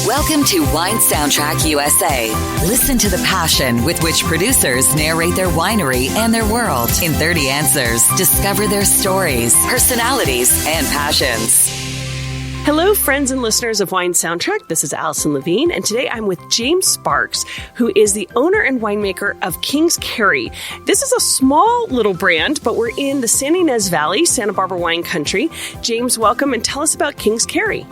Welcome to Wine Soundtrack USA. Listen to the passion with which producers narrate their winery and their world in 30 answers. Discover their stories, personalities, and passions. Hello, friends and listeners of Wine Soundtrack. This is Allison Levine, and today I'm with James Sparks, who is the owner and winemaker of Kings Carey. This is a small little brand, but we're in the San Ynez Valley, Santa Barbara wine country. James, welcome, and tell us about Kings Carey.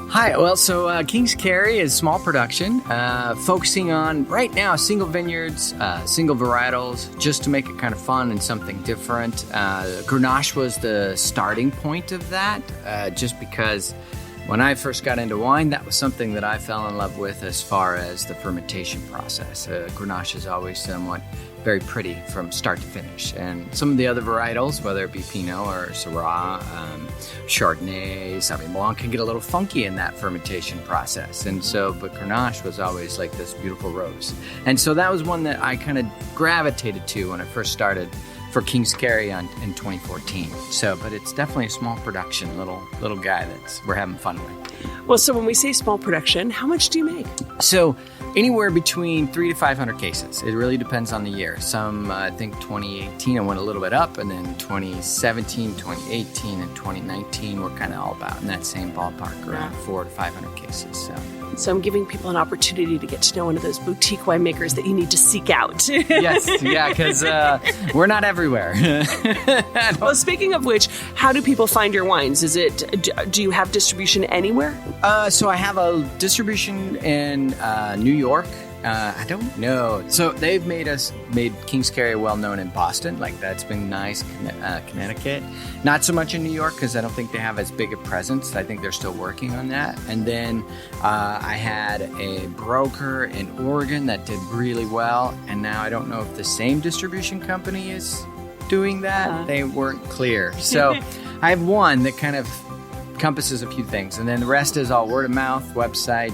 Hi, so Kings Carey is small production, focusing on, right now, single vineyards, single varietals, just to make it kind of fun and something different. Grenache was the starting point of that, just because when I first got into wine, that was something that I fell in love with as far as the fermentation process. Grenache is always somewhat very pretty from start to finish. And some of the other varietals, whether it be Pinot or Syrah, Chardonnay, Sauvignon Blanc, can get a little funky in that fermentation process. And so, but Grenache was always like this beautiful rose. And so that was one that I kind of gravitated to when I first started for Kings Carey in 2014. So, but it's definitely a small production, little guy that's we're having fun with. Well, so when we say small production, how much do you make? So anywhere between 300 to 500 cases. It really depends on the year. Some, I think 2018 I went a little bit up, and then 2017, 2018, and 2019 we're kind of all about in that same ballpark, around 400 to 500 cases. So I'm giving people an opportunity to get to know one of those boutique winemakers that you need to seek out. Yes, yeah, because we're not everywhere. Well, speaking of which, how do people find your wines? Do you have distribution anywhere? So I have a distribution in New York. I don't know. So they've made Kings Carey well known in Boston. Like, that's been nice. Connecticut. Not so much in New York because I don't think they have as big a presence. I think they're still working on that. And then I had a broker in Oregon that did really well. And now I don't know if the same distribution company is doing that. They weren't clear. So I have one that kind of encompasses a few things. And then the rest is all word of mouth, website,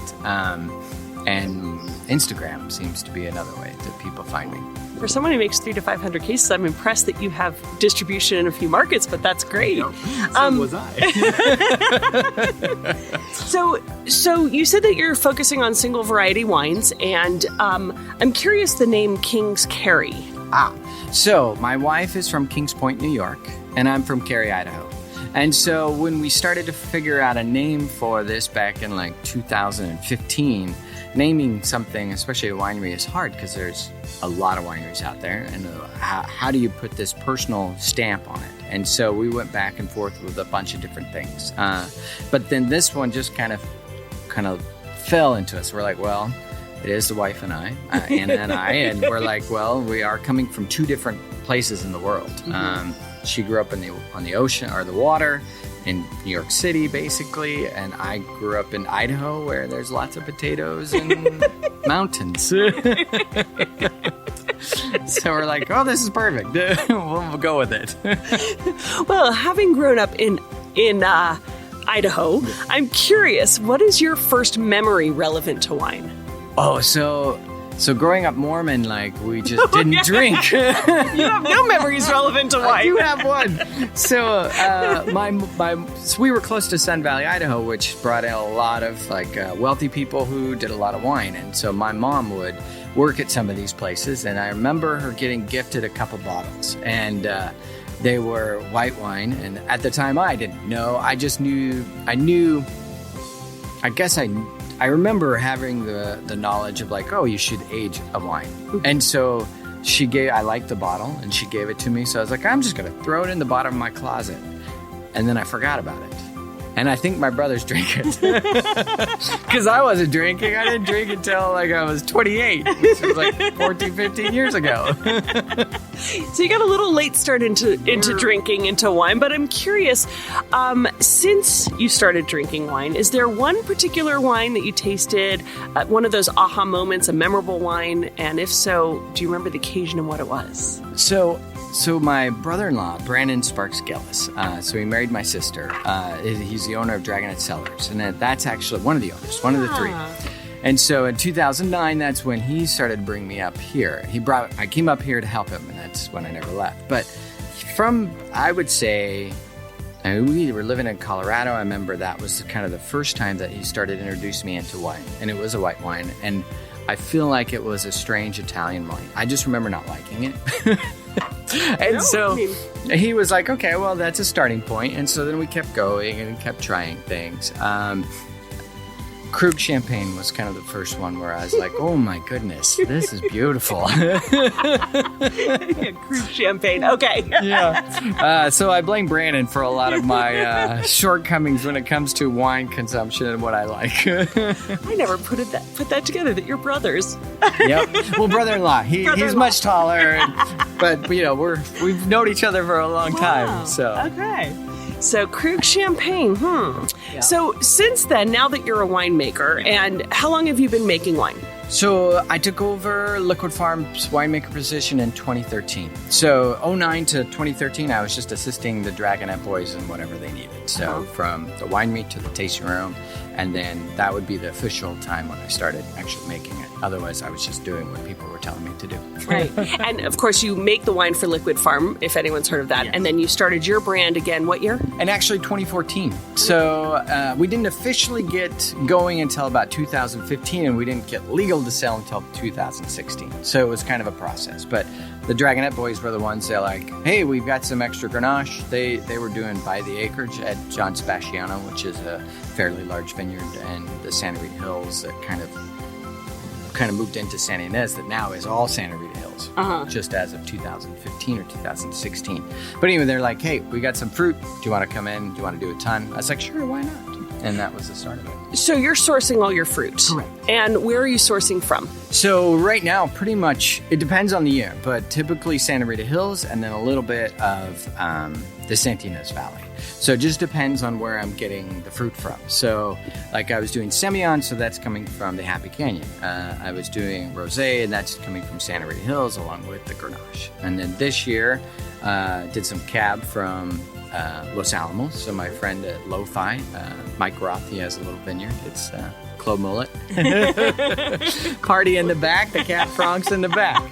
and Instagram seems to be another way that people find me. For someone who makes 300 to 500 cases, I'm impressed that you have distribution in a few markets, but that's great. So was I. So you said that you're focusing on single variety wines, and I'm curious the name Kings Carey. So my wife is from Kings Point, New York, and I'm from Carey, Idaho. And so when we started to figure out a name for this back in like 2015, naming something, especially a winery, is hard because there's a lot of wineries out there. And how do you put this personal stamp on it? And so we went back and forth with a bunch of different things. But then this one just kind of fell into us. We're like, well, it is the wife and I, Anna and I, and we're like, well, we are coming from two different places in the world. She grew up on the ocean or the water in New York City, basically, and I grew up in Idaho, where there's lots of potatoes and mountains. So we're like, oh, this is perfect. We'll go with it. Well, having grown up in Idaho, I'm curious, what is your first memory relevant to wine? Oh, so growing up Mormon, like, we just didn't drink. You have no memories relevant to wine. You have one. So so we were close to Sun Valley, Idaho, which brought in a lot of wealthy people who did a lot of wine. And so my mom would work at some of these places, and I remember her getting gifted a couple bottles, and they were white wine. And at the time, I didn't know. I just knew. I remember having the knowledge of like, oh, you should age a wine. And so I liked the bottle, and she gave it to me. So I was like, I'm just going to throw it in the bottom of my closet. And then I forgot about it. And I think my brothers drank it. Because I wasn't drinking. I didn't drink until like I was 28, which was like 14, 15 years ago. So you got a little late start into drinking, into wine. But I'm curious, since you started drinking wine, is there one particular wine that you tasted, one of those aha moments, a memorable wine? And if so, do you remember the occasion and what it was? So my brother-in-law, Brandon Sparks Gillis, so he married my sister. He's the owner of Dragonette Cellars, and that's actually one of the owners, one of the three. And so in 2009, that's when he started bringing me up here. I came up here to help him, and that's when I never left. But from, I would say, And we were living in Colorado. I remember that was kind of the first time that he started introducing me into wine. And it was a white wine. And I feel like it was a strange Italian wine. I just remember not liking it. He was like, okay, well, that's a starting point. And so then we kept going and kept trying things. Krug Champagne was kind of the first one where I was like, oh my goodness, this is beautiful. Krug Champagne, okay. Yeah. So I blame Brandon for a lot of my shortcomings when it comes to wine consumption and what I like. I never put that together, that you're brothers. Yep. Well, brother-in-law. He's much taller, but we've known each other for a long time. So okay. So Krug Champagne, Yeah. So since then, now that you're a winemaker, and how long have you been making wine? So I took over Liquid Farms winemaker position in 2013. So 2009 to 2013, I was just assisting the Dragonette boys in whatever they needed. So from the wine meet to the tasting room, and then that would be the official time when I started actually making it. Otherwise, I was just doing what people were telling me to do. Right. And of course, you make the wine for Liquid Farm, if anyone's heard of that. Yes. And then you started your brand again, what year? And actually 2014. So we didn't officially get going until about 2015, and we didn't get legal to sell until 2016. So it was kind of a process. But the Dragonette boys were the ones that like, hey, we've got some extra Grenache. They were doing by the acreage at John Sebastiano, which is a fairly large vineyard, and the Santa Rita Hills that kind of moved into Santa Ynez, that now is all Santa Rita Hills, just as of 2015 or 2016. But anyway, they're like, hey, we got some fruit. Do you want to come in? Do you want to do a ton? I was like, sure, why not? And that was the start of it. So you're sourcing all your fruit. Correct. And where are you sourcing from? So right now, pretty much, it depends on the year, but typically Santa Rita Hills and then a little bit of the Santa Ynez Valley. So it just depends on where I'm getting the fruit from. So like I was doing Semillon, so that's coming from the Happy Canyon. I was doing Rosé, and that's coming from Santa Rita Hills along with the Grenache. And then this year, did some Cab from Los Alamos. So my friend at Lo-Fi, Mike Roth, he has a little vineyard. It's Clos Mullet. Party in the back, the Cab Francs in the back.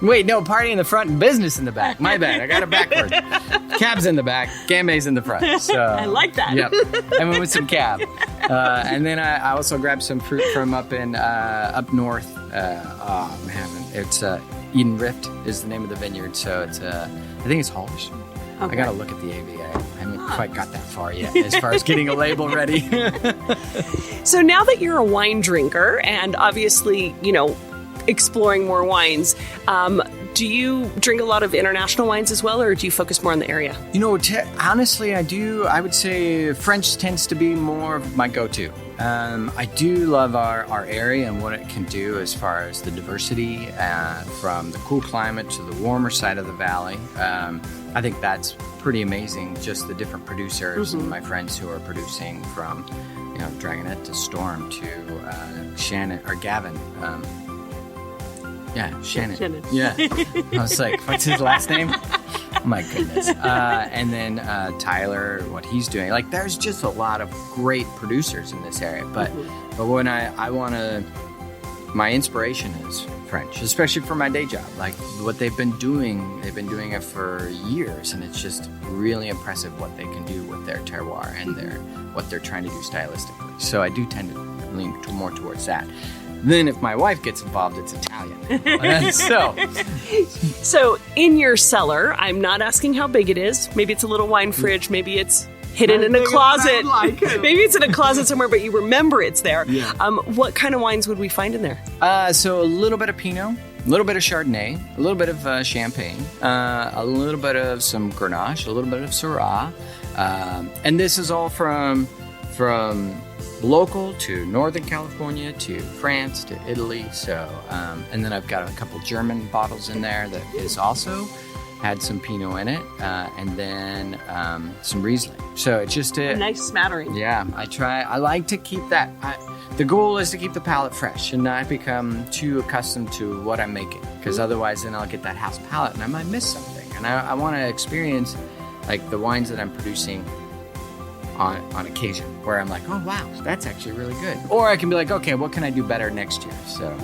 Wait, no, party in the front and business in the back. My bad, I got it backwards. Cab's in the back, Gambé's in the front. So, I like that. Yep, I went with some Cab. And then I also grabbed some fruit from up north. It's Eden Rift is the name of the vineyard. So it's, I think it's Hollister. Okay. I got to look at the AVA. I haven't quite got that far yet as far as getting a label ready. So now that you're a wine drinker and obviously, exploring more wines, do you drink a lot of international wines as well, or do you focus more on the area? Honestly, I do. I would say French tends to be more of my go-to. I do love our area and what it can do as far as the diversity from the cool climate to the warmer side of the valley. I think that's pretty amazing, just the different producers and my friends who are producing from Dragonette to Storm to Shannon or Gavin. Shannon. Yeah. I was like, what's his last name? Oh my goodness. And then Tyler, what he's doing. Like, there's just a lot of great producers in this area. But when I want to, my inspiration is French, especially for my day job. Like, what they've been doing it for years. And it's just really impressive what they can do with their terroir and what they're trying to do stylistically. So I do tend to lean more towards that. Then if my wife gets involved, it's Italian. So in your cellar, I'm not asking how big it is. Maybe it's a little wine fridge. Maybe it's hidden in a closet. Maybe it's in a closet somewhere, but you remember it's there. Yeah. What kind of wines would we find in there? So a little bit of Pinot, a little bit of Chardonnay, a little bit of Champagne, a little bit of some Grenache, a little bit of Syrah. And this is all from local to Northern California to France to Italy. So, and then I've got a couple German bottles in there that is also had some Pinot in it, and then some Riesling. So it's just a nice smattering. Yeah, I like to keep that. The goal is to keep the palate fresh and not become too accustomed to what I'm making, because otherwise then I'll get that house palate and I might miss something. And I want to experience like the wines that I'm producing on occasion, where I'm like, oh wow, that's actually really good. Or I can be like, okay, what can I do better next year? So,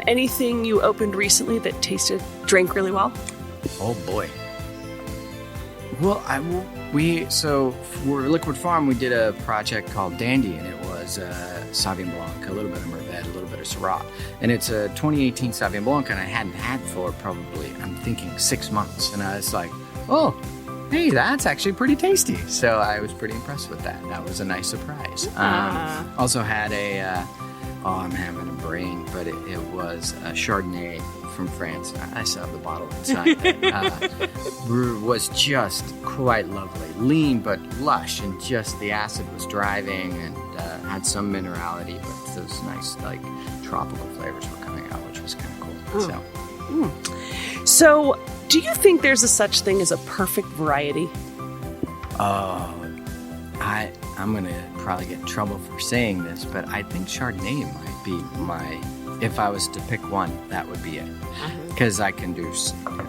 anything you opened recently that drank really well? Oh boy, Well, for Liquid Farm, we did a project called Dandy, and it was Sauvignon Blanc, a little bit of Mervet, a little bit of Syrah. And it's a 2018 Sauvignon Blanc, and I hadn't had for probably, I'm thinking 6 months. And I was like, oh, hey, that's actually pretty tasty. So I was pretty impressed with that. That was a nice surprise. Also had I'm having a brain, but it was a Chardonnay from France. I still have the bottle inside. That was just quite lovely. Lean, but lush, and just the acid was driving and had some minerality, but those nice, like, tropical flavors were coming out, which was kind of cool. So, do you think there's a such thing as a perfect variety? Oh, I'm going to probably get in trouble for saying this, but I think Chardonnay might be if I was to pick one, that would be it. Because I can do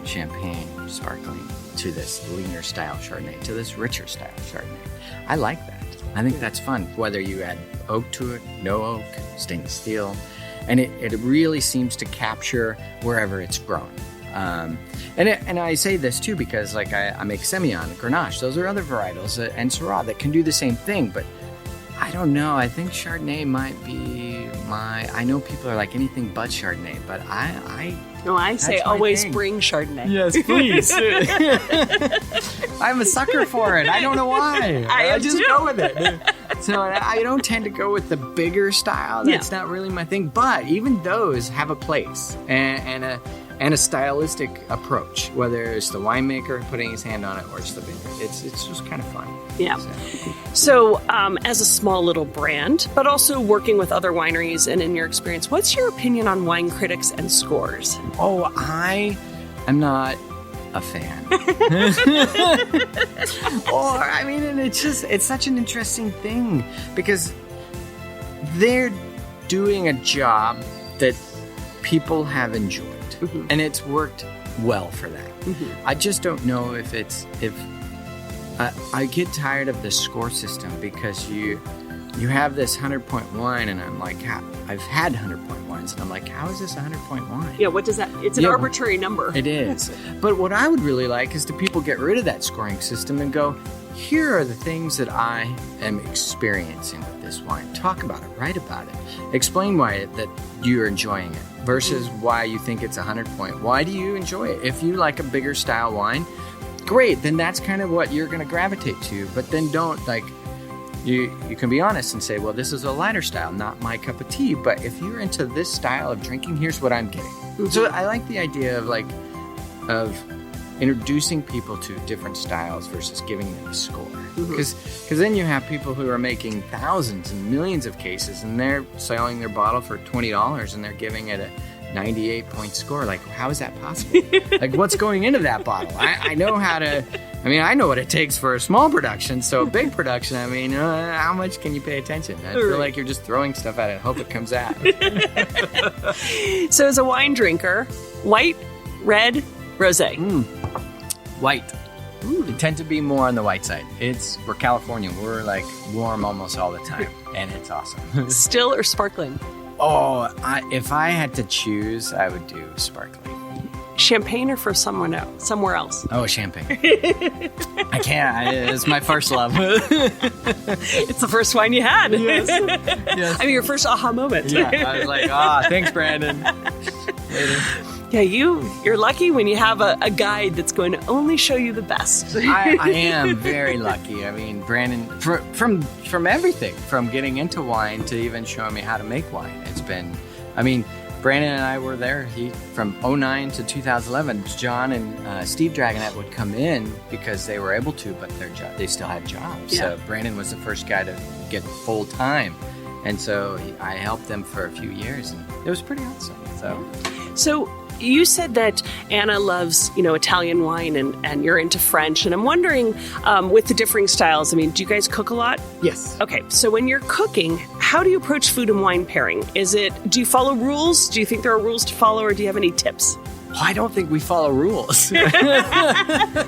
champagne, sparkling, to this leaner style Chardonnay, to this richer style Chardonnay. I like that. I think that's fun, whether you add oak to it, no oak, stainless steel. And it really seems to capture wherever it's grown. And I say this too because, like, I make Semillon, Grenache. Those are other varietals, and Syrah that can do the same thing. But I don't know. I think Chardonnay might be I know people are like anything but Chardonnay, but I say always bring Chardonnay. Yes, please. I'm a sucker for it. I don't know why. I just go with it. So I don't tend to go with the bigger style. That's not really my thing. But even those have a place and a stylistic approach, whether it's the winemaker putting his hand on it or it's the vineyard. It's just kind of fun. Yeah. So as a small little brand, but also working with other wineries and in your experience, what's your opinion on wine critics and scores? Oh, I am not a fan. It's such an interesting thing because they're doing a job that people have enjoyed. And it's worked well for that. I just don't know if I get tired of the score system because you have this 100-point wine, and I'm like, I've had 100-point wines, and I'm like, how is this a 100-point wine? Yeah, what does that? It's an arbitrary number. It is. But what I would really like is to people get rid of that scoring system and go, here are the things that I am experiencing with this wine. Talk about it. Write about it. Explain why that you're enjoying it versus why you think it's 100-point. Why do you enjoy it? If you like a bigger style wine, great. Then that's kind of what you're going to gravitate to. But then don't, like, you can be honest and say, well, this is a lighter style, not my cup of tea. But if you're into this style of drinking, here's what I'm getting. So I like the idea of introducing people to different styles versus giving them a score. Because then you have people who are making thousands and millions of cases, and they're selling their bottle for $20, and they're giving it a 98-point score. Like, how is that possible? Like, what's going into that bottle? I know I know what it takes for a small production. So a big production, how much can you pay attention? I feel like you're just throwing stuff at it and hope it comes out. So as a wine drinker, white, red, rosé. White. They tend to be more on the white side. We're California. We're like warm almost all the time, and it's awesome. Still or sparkling? Oh, if I had to choose, I would do sparkling. Champagne or for somewhere else? Oh, champagne. I can't. It's my first love. It's the first wine you had. Yes. Your first aha moment. Yeah, I was like, thanks, Brandon. Later. Yeah, you're lucky when you have a guide that's going to only show you the best. I am very lucky. Brandon, from everything, from getting into wine to even showing me how to make wine, it's been, Brandon and I were there. From 2009 to 2011, John and Steve Dragonette would come in because they were able to, but they still had jobs. Yeah. So Brandon was the first guy to get full time. And so I helped them for a few years, and it was pretty awesome. So you said that Anna loves, Italian wine and you're into French. And I'm wondering, with the differing styles, do you guys cook a lot? Yes. Okay. So when you're cooking, how do you approach food and wine pairing? Do you follow rules? Do you think there are rules to follow, or do you have any tips? I don't think we follow rules.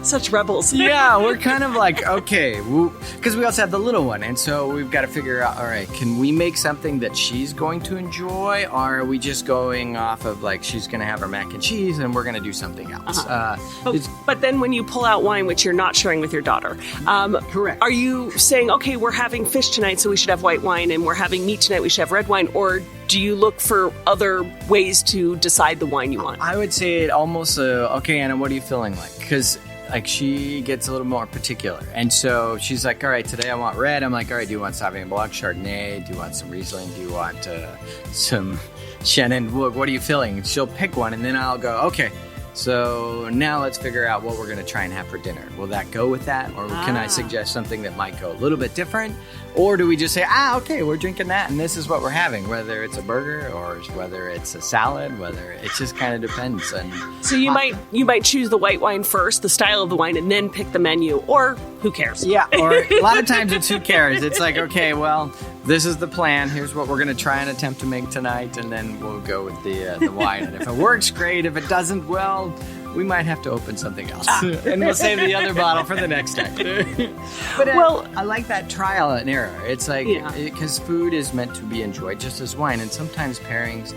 Such rebels. Yeah, we're kind of like, okay, because we also have the little one. And so we've got to figure out, all right, can we make something that she's going to enjoy? Or are we just going off of like, she's going to have her mac and cheese and we're going to do something else? But then when you pull out wine, which you're not sharing with your daughter, correct. Are you saying, okay, we're having fish tonight, so we should have white wine, and we're having meat tonight, we should have red wine? Or do you look for other ways to decide the wine you want? I would say it almost, okay, Anna, what are you feeling like? Because like she gets a little more particular. And so she's like, all right, today I want red. I'm like, all right, do you want Sauvignon Blanc, Chardonnay? Do you want some Riesling? Do you want some Chenin? What are you feeling? And she'll pick one, and then I'll go, okay, so now let's figure out what we're going to try and have for dinner. Will that go with that? Or can I suggest something that might go a little bit different? Or do we just say, okay, we're drinking that and this is what we're having, whether it's a burger or whether it's a salad, whether it just kind of depends. And so you might choose the white wine first, the style of the wine, and then pick the menu, or who cares? Yeah, or a lot of times it's who cares. It's like, okay, well, this is the plan. Here's what we're going to try and attempt to make tonight, and then we'll go with the wine. And if it works, great. If it doesn't, well, we might have to open something else. And we'll save the other bottle for the next time. But I like that trial and error. It's like, because food is meant to be enjoyed just as wine. And sometimes pairings,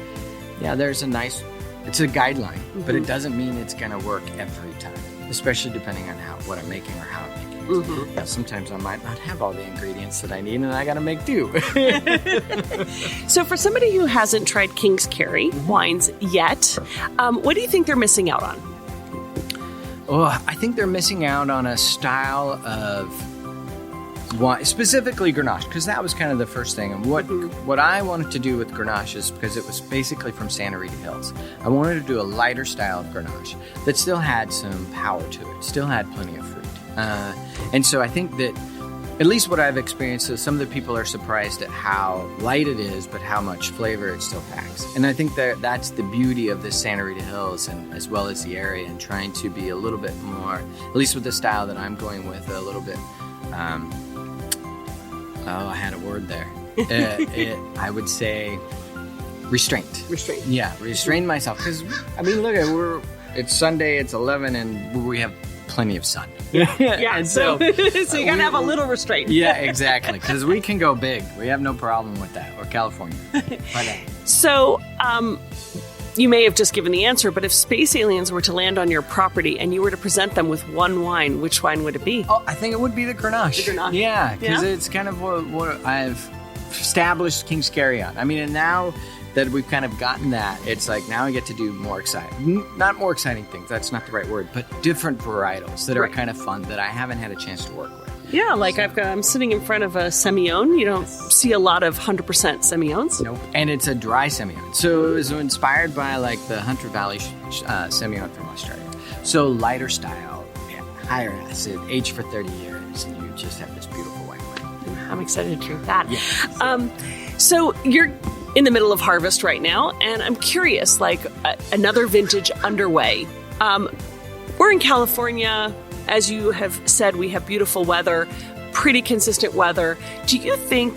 there's it's a guideline, but it doesn't mean it's going to work every time, especially depending on what I'm making or how I'm making it. Mm-hmm. Yeah, sometimes I might not have all the ingredients that I need, and I got to make do. So for somebody who hasn't tried Kings Carey wines yet, what do you think they're missing out on? Oh, I think they're missing out on a style of wine, specifically Grenache, because that was kind of the first thing. And what I wanted to do with Grenache is, because it was basically from Rita Hills, I wanted to do a lighter style of Grenache that still had some power to it, still had plenty of fruit. And so I think that, at least what I've experienced, is some of the people are surprised at how light it is, but how much flavor it still packs. And I think that's the beauty of this Rita Hills, and as well as the area, and trying to be a little bit more, at least with the style that I'm going with, a little bit, I had a word there. I would say restraint. Restraint. Yeah, restrain myself. Because, I mean, look, it's Sunday, it's 11, and we have plenty of sun. Yeah, so you gotta have a little restraint. Yeah, exactly, because we can go big. We have no problem with that, or California. So, you may have just given the answer, but if space aliens were to land on your property and you were to present them with one wine, which wine would it be? Oh, I think it would be the Grenache. The Grenache. Yeah, because it's kind of what I've established Kings Carey on. I mean, and now that we've kind of gotten that, it's like now I get to do more exciting, not more exciting things, that's not the right word, but different varietals that are kind of fun that I haven't had a chance to work with. Yeah, like I'm sitting in front of a Semillon. You don't see a lot of 100% Semillons. Nope. And it's a dry Semillon. So it was inspired by like the Hunter Valley Semillon from Australia. So lighter style, higher acid, aged for 30 years, and you just have this beautiful white wine. I'm excited to drink that. Yeah. So you're in the middle of harvest right now, and I'm curious, like another vintage underway. We're in California. As you have said, we have beautiful weather, pretty consistent weather. Do you think,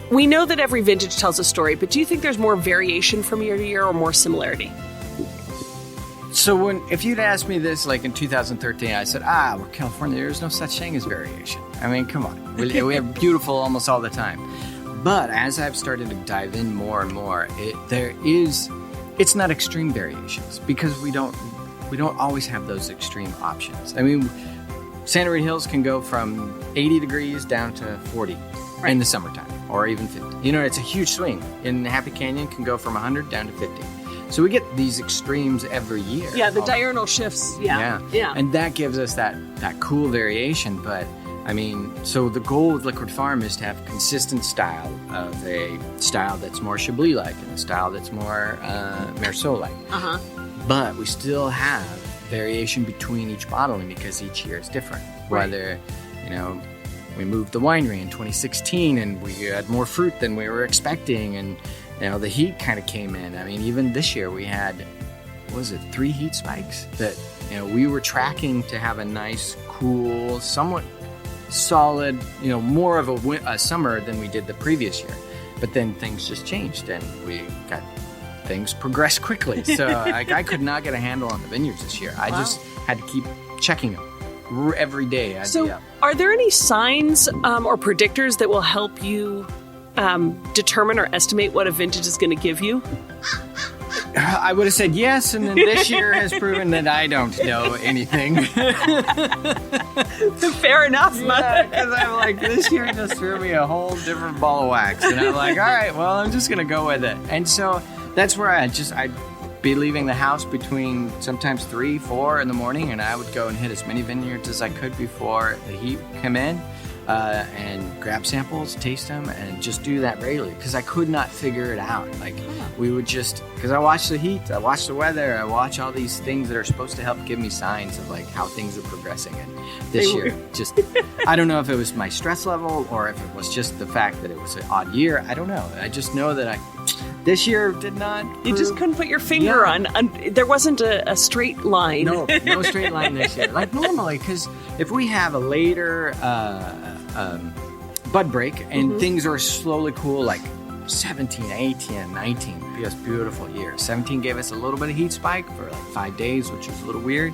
we know that every vintage tells a story, but do you think there's more variation from year to year or more similarity? So if you'd asked me this like in 2013, I said, we're California, there's no such thing as variation. I mean, come on. We have beautiful almost all the time. But as I've started to dive in more and more, it's not extreme variations, because we don't always have those extreme options. I mean, Rita Hills can go from 80 degrees down to 40 in the summertime, or even 50. You know, it's a huge swing. In Happy Canyon can go from 100 down to 50. So we get these extremes every year. Yeah, the diurnal shifts. Yeah. And that gives us that cool variation. But I mean, so the goal with Liquid Farm is to have consistent style of a style that's more Chablis-like and a style that's more Merceau-like. Uh-huh. But we still have variation between each bottling, because each year is different. Right. Whether, we moved the winery in 2016 and we had more fruit than we were expecting, and the heat kind of came in. I mean, even this year we had, 3 heat spikes that we were tracking to have a nice, cool, somewhat solid, more of a summer than we did the previous year. But then things just changed, and we got things progress quickly. So I could not get a handle on the vineyards this year. I just had to keep checking them every day. Are there any signs or predictors that will help you determine or estimate what a vintage is going to give you? I would have said yes, and then this year has proven that I don't know anything. Fair enough. Yeah, because I'm like, this year just threw me a whole different ball of wax. And I'm like, all right, well, I'm just going to go with it. And so that's where I'd be leaving the house between sometimes 3, 4 in the morning, and I would go and hit as many vineyards as I could before the heat came in. And grab samples, taste them, and just do that regularly because I could not figure it out. Like we would just, because I watch the heat, I watch the weather, I watch all these things that are supposed to help give me signs of like how things are progressing. And this year, just I don't know if it was my stress level or if it was just the fact that it was an odd year. I don't know. I just know that this year did not. You just couldn't put your finger on. There wasn't a straight line. No straight line this year. Like normally, because if we have a later bud break and things are slowly cool, like 17, 18, 19, be a beautiful year. 17 gave us a little bit of heat spike for like 5 days, which was a little weird.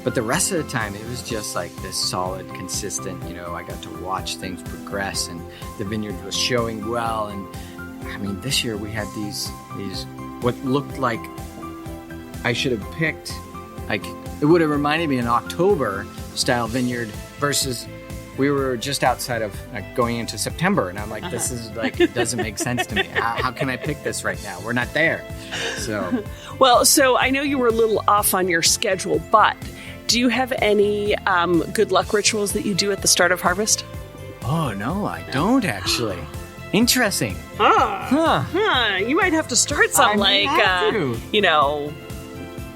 But the rest of the time, it was just like this solid, consistent, I got to watch things progress and the vineyard was showing well. And I mean, this year we had these what looked like I should have picked, like it would have reminded me an October style vineyard versus we were just outside of going into September. And I'm like, this is like, it doesn't make sense to me. How can I pick this right now? We're not there. So, so I know you were a little off on your schedule, but do you have any good luck rituals that you do at the start of harvest? Oh, no, I don't actually. Interesting. You might have to start some,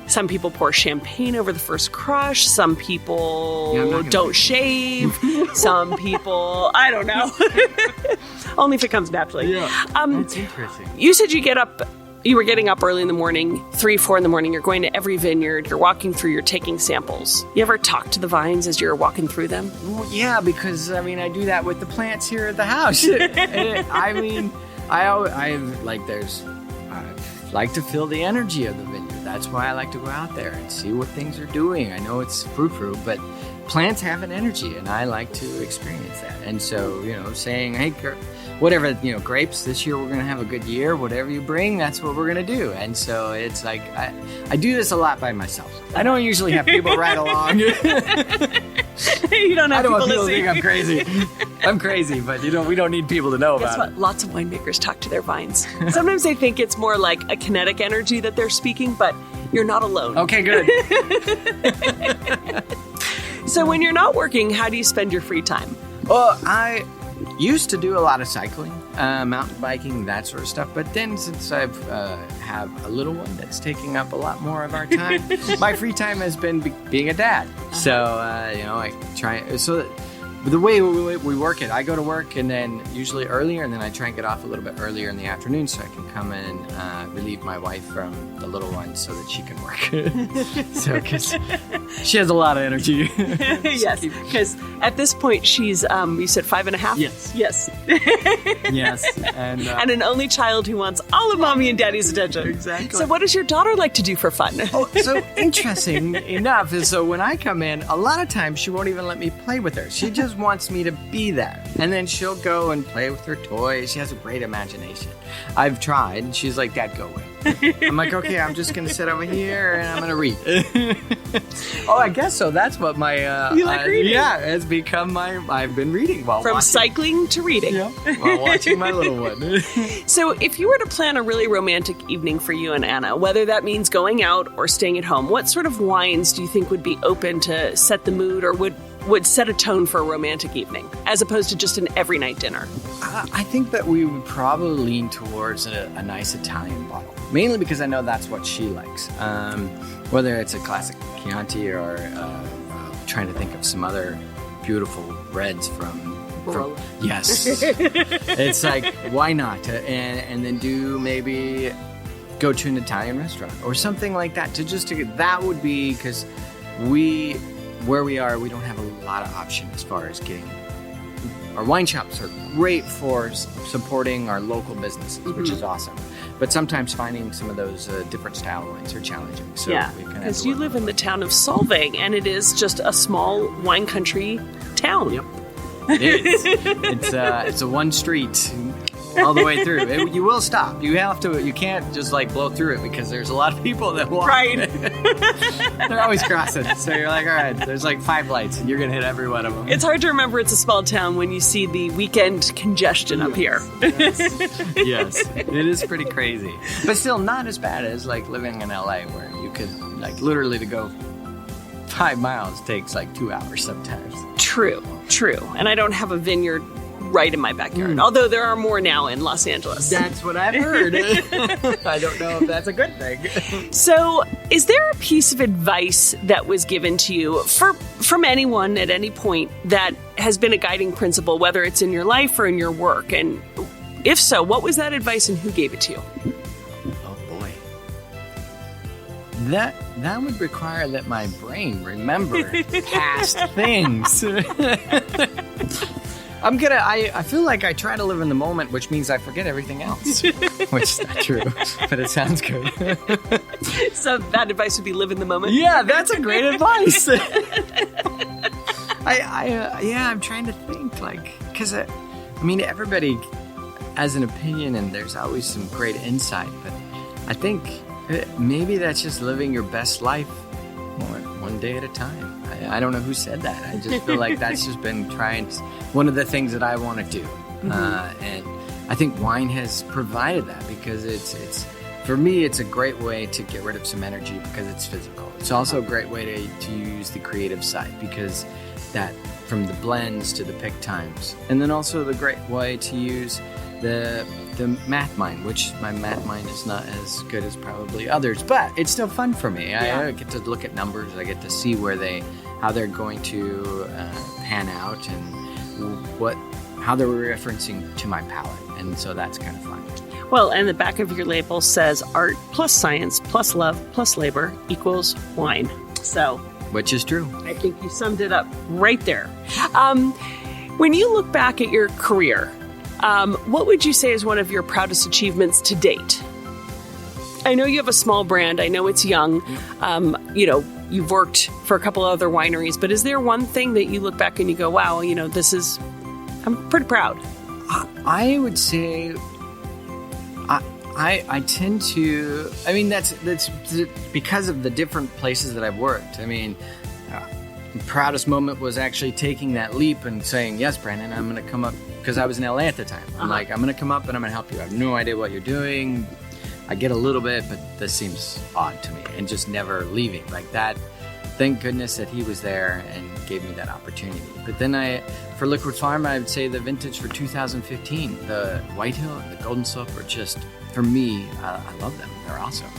some people pour champagne over the first crush. Some people don't shave. Some people, I don't know. Only if it comes naturally. Yeah, that's interesting. You said you were getting up early in the morning, 3, 4 in the morning. You're going to every vineyard. You're walking through. You're taking samples. You ever talk to the vines as you're walking through them? Well, yeah, because I do that with the plants here at the house. I like to feel the energy of the vineyard. That's why I like to go out there and see what things are doing. I know it's frou-frou, but plants have an energy, and I like to experience that. And so, saying, hey, whatever, grapes, this year we're going to have a good year. Whatever you bring, that's what we're going to do. And so it's like, I do this a lot by myself. I don't usually have people ride along. You don't have people to think I'm crazy. I'm crazy, but we don't need people to know about it. Lots of winemakers talk to their vines. Sometimes they think it's more like a kinetic energy that they're speaking, but you're not alone. Okay, good. So when you're not working, how do you spend your free time? Well, I used to do a lot of cycling, mountain biking, that sort of stuff. But then since I've have a little one that's taking up a lot more of our time, my free time has been being a dad. So, I try. So the way we work it, I go to work and then usually earlier, and then I try and get off a little bit earlier in the afternoon so I can come in and relieve my wife from the little one so that she can work. So, because she has a lot of energy. Yes, because at this point she's, you said 5.5? Yes. Yes. Yes. And an only child who wants all of mommy and daddy's attention. Exactly. So what does your daughter like to do for fun? So interesting enough is so when I come in, a lot of times she won't even let me play with her. She just wants me to be there. And then she'll go and play with her toys. She has a great imagination. I've tried, and she's like, Dad, go away. I'm like, okay, I'm just going to sit over here, and I'm going to read. Oh, I guess so. That's what my... you like reading? Yeah, it's become I've been reading while From watching. cycling to reading. Yeah, while watching my little one. So if you were to plan a really romantic evening for you and Anna, whether that means going out or staying at home, what sort of wines do you think would be open to set the mood or would set a tone for a romantic evening, as opposed to just an every night dinner? I think that we would probably lean towards a nice Italian bottle, mainly because I know that's what she likes. Whether it's a classic Chianti or trying to think of some other beautiful reds from yes. It's like, why not? And then maybe go to an Italian restaurant or something like that. That would be because where we are, we don't have a lot of options as far as getting our wine shops are great for supporting our local businesses, which is awesome. But sometimes finding some of those different style wines are challenging. So because you live in the town of Solvang, and it is just a small wine country town. Yep, it is. It's a one street all the way through. You will stop. You have to. You can't just like blow through it because there's a lot of people that walk. Right. They're always crossing. So you're like, all right, there's like 5 lights, and you're gonna hit every one of them. It's hard to remember it's a small town when you see the weekend congestion up here. Yes, it is pretty crazy, but still not as bad as like living in LA, where you could like literally to go 5 miles takes like 2 hours sometimes. True. And I don't have a vineyard right in my backyard, although there are more now in Los Angeles. That's what I've heard. I don't know if that's a good thing. So, is there a piece of advice that was given to you from anyone at any point that has been a guiding principle, whether it's in your life or in your work? And if so, what was that advice and who gave it to you? Oh boy. That would require that my brain remember past things. I feel like I try to live in the moment, which means I forget everything else. Which is not true, but it sounds good. So that advice would be live in the moment? Yeah, that's a great advice. I'm trying to think, like, because, everybody has an opinion and there's always some great insight, but I think maybe that's just living your best life one day at a time. I don't know who said that. I just feel like that's just been one of the things that I want to do. And I think wine has provided that because it's for me, it's a great way to get rid of some energy because it's physical. It's also a great way to use the creative side because that from the blends to the pick times. And then also the great way to use the math mind, which my math mind is not as good as probably others, but it's still fun for me. Yeah. I get to look at numbers. I get to see how they're going to pan out and how they're referencing to my palate. And so that's kind of fun. Well, and the back of your label says art plus science plus love plus labor equals wine. So, which is true. I think you summed it up right there. When you look back at your career, what would you say is one of your proudest achievements to date? I know you have a small brand. I know it's young. You've worked for a couple of other wineries, but is there one thing that you look back and you go, wow, I'm pretty proud? I would say I tend to, that's because of the different places that I've worked. The proudest moment was actually taking that leap and saying, yes, Brandon, I'm going to come up, because I was in LA at the time. I'm like, I'm going to come up and I'm going to help you. I have no idea what you're doing. I get a little bit, but this seems odd to me, and just never leaving like that. Thank goodness that he was there and gave me that opportunity. But then for Liquid Farm, I would say the vintage for 2015, the White Hill and the Golden Slope are just, for me, I love them. They're awesome.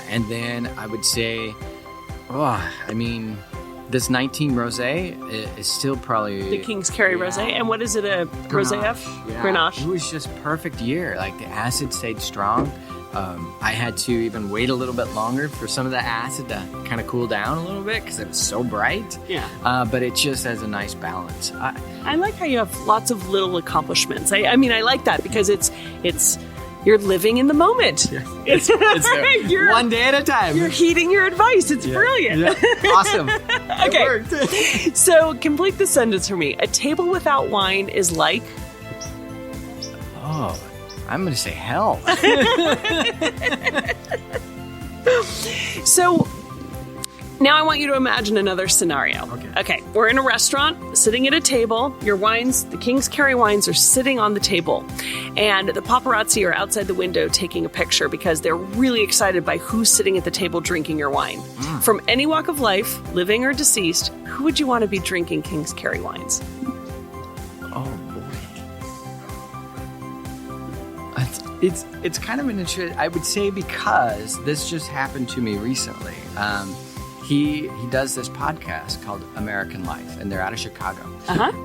And then I would say, this 19 Rosé is still probably... The Kings Carey Rosé. And what is it, a Rosé of? Yeah. Grenache. It was just perfect year. Like, the acid stayed strong. I had to even wait a little bit longer for some of the acid to kind of cool down a little bit because it was so bright. Yeah. But it just has a nice balance. I like how you have lots of little accomplishments. I like that because it's you're living in the moment. Yeah. It's one day at a time. You're heeding your advice. It's brilliant. Yeah. Awesome. Okay. It worked. So complete the sentence for me. A table without wine is like... Oh, I'm going to say hell. So now I want you to imagine another scenario. Okay. We're in a restaurant, sitting at a table. Your wines, the Kings Carey wines, are sitting on the table. And the paparazzi are outside the window taking a picture because they're really excited by who's sitting at the table drinking your wine. From any walk of life, living or deceased, who would you want to be drinking Kings Carey wines? Oh, boy. It's kind of an interesting, I would say, because this just happened to me recently. He does this podcast called American Life, and they're out of Chicago.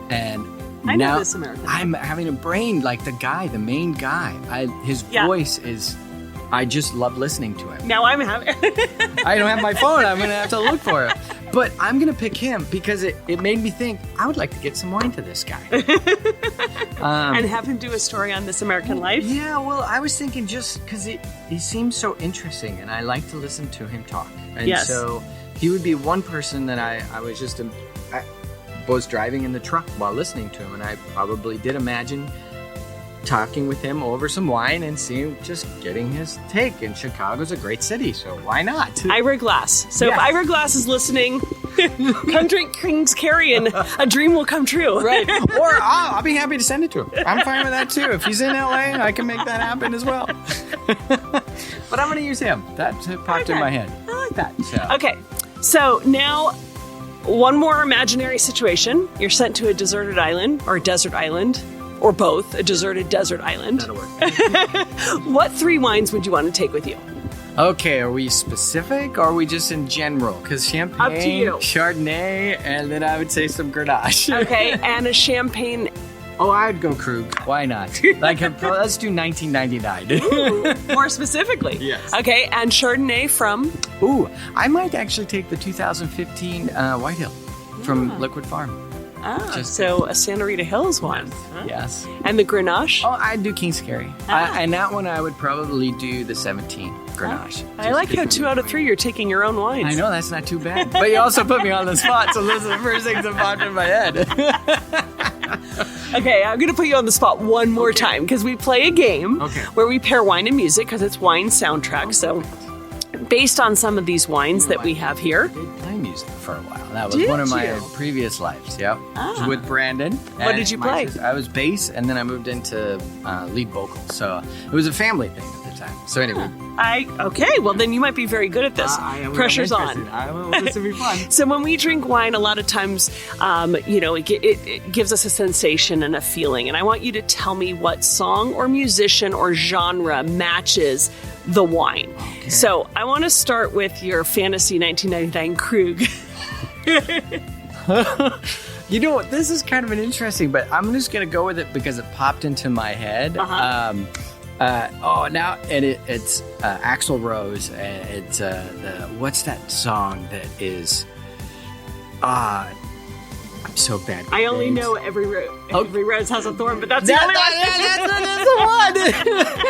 And I know this American Life. I'm having a brain like the main guy. His voice is, I just love listening to him. Now I'm having... I don't have my phone. I'm going to have to look for it. But I'm going to pick him because it made me think I would like to get some wine to this guy. And have him do a story on This American Life? Yeah, well, I was thinking just because he seems so interesting and I like to listen to him talk. And so he would be one person that I was driving in the truck while listening to him, and I probably did imagine talking with him over some wine and just getting his take. And Chicago's a great city, so why not? Ira Glass. So if Ira Glass is listening, come drink Kings Carey and a dream will come true. Right. Or I'll be happy to send it to him. I'm fine with that too. If he's in LA, I can make that happen as well. But I'm going to use him. That popped in my head. I like that. Okay. So now, one more imaginary situation. You're sent to a deserted island or a desert island. Or both, a deserted desert island. That'll work. What 3 wines would you want to take with you? Okay, are we specific or are we just in general? Because champagne, up to you. Chardonnay, and then I would say some Grenache. Okay, and a champagne. Oh, I'd go Krug. Why not? Let's do 1999. Ooh, more specifically. Yes. Okay, and Chardonnay from? Ooh, I might actually take the 2015 White Hill from Liquid Farm. So a Santa Rita Hills one. Yes. And the Grenache? Oh, I'd do Kings Carey. And that one I would probably do the 17 Grenache. I like how 2 out of 3 you're taking your own wines. I know, that's not too bad. But you also put me on the spot, so those are the first things that popped in my head. Okay, I'm going to put you on the spot one more time because we play a game where we pair wine and music because it's wine soundtrack. So based on some of these wines that we have here. I did play music for a while. That was one of my previous lives. Yep. With Brandon. What did you play? I was bass, and then I moved into lead vocal. So it was a family thing at the time. So anyway. Okay, well then you might be very good at this. Pressure's on. This will be fun. So when we drink wine, a lot of times, it gives us a sensation and a feeling. And I want you to tell me what song or musician or genre matches the wine. Okay. So I want to start with your Fantasy 1999 Krug. You know what? This is kind of an interesting, but I'm just going to go with it because it popped into my head. It's Axl Rose. It's what's that song that is? I'm so bad. I only know every rose has a thorn, but that's the only one. That's the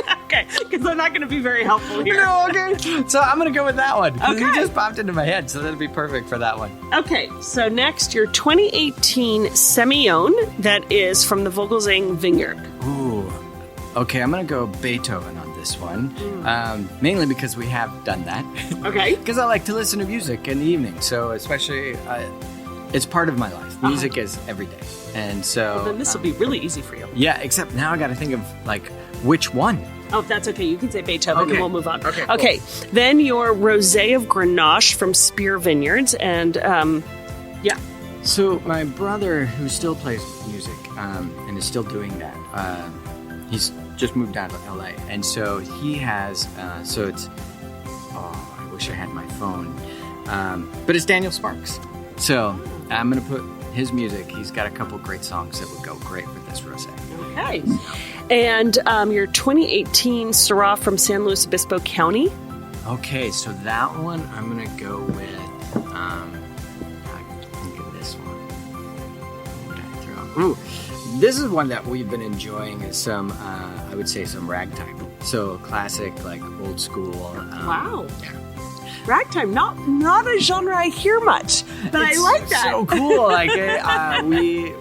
one. Okay, because I'm not going to be very helpful here. No, okay. So I'm going to go with that one. Okay. It just popped into my head, so that'll be perfect for that one. Okay, so next, your 2018 Semillon that is from the Vogelzang Vineyard. Ooh. Okay, I'm going to go Beethoven on this one, mainly because we have done that. Okay. Because I like to listen to music in the evening, so especially it's part of my life. Music is every day, and so... Well, then this will be really easy for you. Yeah, except now I got to think of, which one? Oh, that's okay. You can say Beethoven, and we'll move on. Okay, cool. Then your Rosé of Grenache from Spear Vineyards, and, So my brother, who still plays music, and is still doing that, he's just moved down to LA, and so he has, I wish I had my phone, but it's Daniel Sparks. So I'm going to put his music. He's got a couple great songs that would go great with this rosé. Okay. And your 2018 Syrah from San Luis Obispo County. Okay, so that one I'm going to go with, think of this one. What would I throw? Ooh, this is one that we've been enjoying is some, I would say some ragtime. So classic, old school. Wow. Yeah. Ragtime, not a genre I hear much, but I like that. So cool.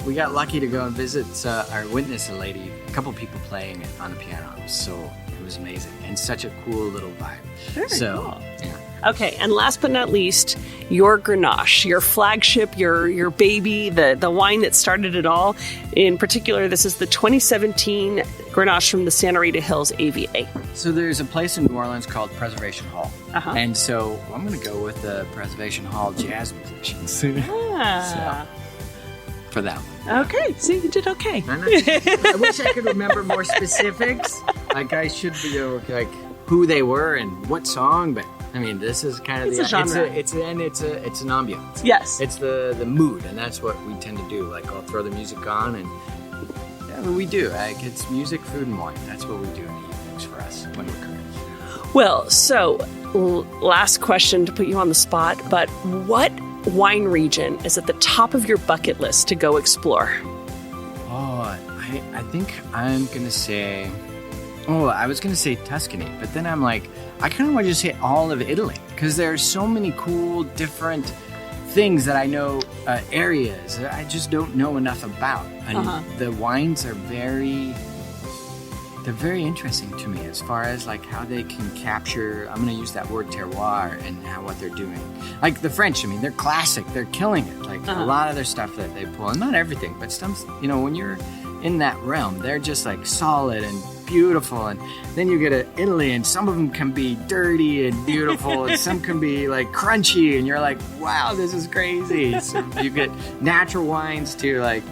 We got lucky to go and visit or witness a couple people playing it on the piano. It was amazing and such a cool little vibe. Very cool. Yeah. Okay, and last but not least, your Grenache, your flagship, your baby, the wine that started it all. In particular, this is the 2017 Grenache from the Santa Rita Hills AVA. So there's a place in New Orleans called Preservation Hall. And so I'm going to go with the Preservation Hall jazz musicians. So, for that one. Okay, so you did okay. I wish I could remember more specifics. I should be who they were and what song, but I mean, this is kind of a genre. It's an ambiance. Yes. It's the mood, and that's what we tend to do. I'll throw the music on, and we do. It's music, food, and wine. That's what we do in the evenings for us when we're creative. Well, so last question to put you on the spot, but what wine region is at the top of your bucket list to go explore? Oh, I think I'm going to say... Oh, I was going to say Tuscany, but then I'm like, I kind of want to just hit all of Italy because there are so many cool, different things that I know, areas that I just don't know enough about. And the wines are very interesting to me as far as like how they can capture, I'm going to use that word terroir and what they're doing. Like the French, I mean, they're classic. They're killing it. Like a lot of their stuff that they pull, and not everything, but some, when you're in that realm, they're just like solid and beautiful. And then you get to Italy and some of them can be dirty and beautiful and some can be like crunchy and you're like, wow, this is crazy. So you get natural wines to like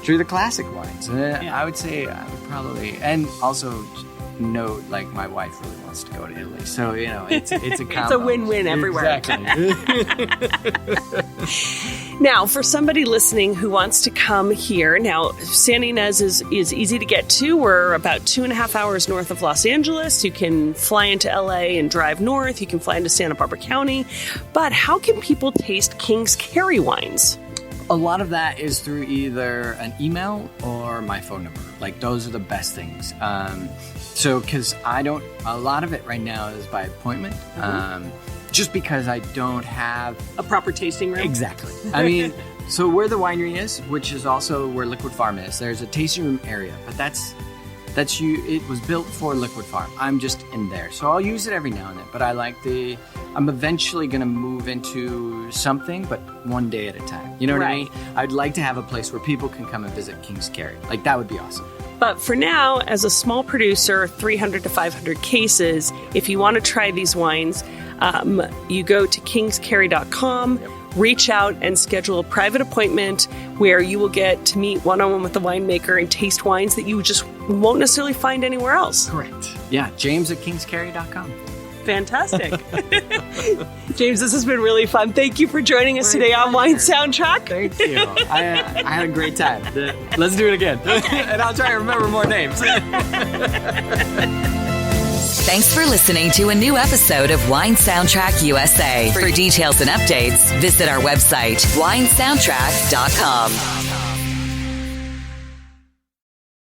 through the classic wines. I would say I would probably, and also note like my wife really wants to go to Italy. So, it's a combo. It's a win-win everywhere. Exactly. Now, for somebody listening who wants to come here, now, Santa Ynez is easy to get to. We're about 2.5 hours north of Los Angeles. You can fly into LA and drive north. You can fly into Santa Barbara County. But how can people taste Kings Carey wines? A lot of that is through either an email or my phone number. Like, those are the best things. Because a lot of it right now is by appointment. Just because I don't have a proper tasting room. Exactly. I mean, so where the winery is, which is also where Liquid Farm is, there's a tasting room area, but that's it was built for Liquid Farm. I'm just in there. So I'll use it every now and then, but I'm eventually going to move into something, but one day at a time. You know what I mean? I'd like to have a place where people can come and visit Kings Carey. Like, that would be awesome. But for now, as a small producer, 300 to 500 cases, if you want to try these wines, you go to kingscarey.com, reach out and schedule a private appointment where you will get to meet one-on-one with the winemaker and taste wines that you just won't necessarily find anywhere else. Correct. Yeah, James at kingscarey.com. Fantastic. James, this has been really fun. Thank you for joining us today on Wine Soundtrack. Thank you. I had a great time. Let's do it again. And I'll try to remember more names. Thanks for listening to a new episode of Wine Soundtrack USA. For details and updates, visit our website, winesoundtrack.com.